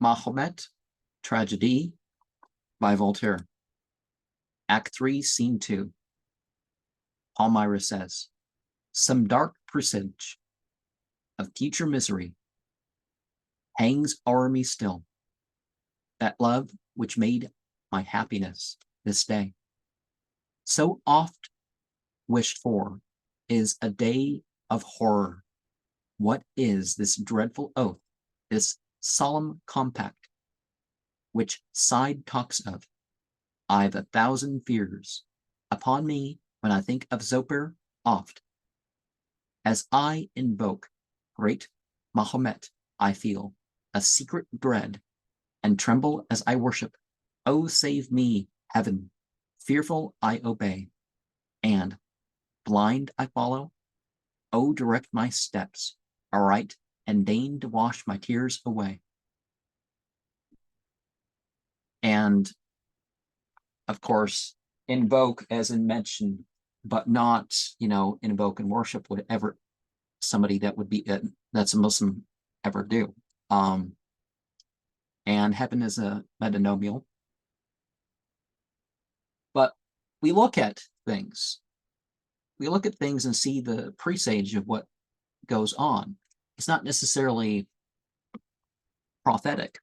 Mahomet, Tragedie by Voltaire. Act 3, Scene 2. Palmyra says, some dark presage of future misery hangs o'er me still, that love which made my happiness this day, so oft wished for, is a day of horror. What is this dreadful oath, this solemn compact, which side talks of? I've 1,000 fears upon me when I think of Zoper oft. As I invoke great Mahomet, I feel a secret dread, and tremble as I worship. Oh, save me, heaven! Fearful I obey, and blind I follow. Oh, direct my steps aright, and deign to wash my tears away. And of course, invoke as in mention, but not, invoke and worship would ever somebody that would be that's a Muslim ever do. And heaven is a metanomial. But we look at things. We look at things and see the presage of what goes on. It's not necessarily prophetic.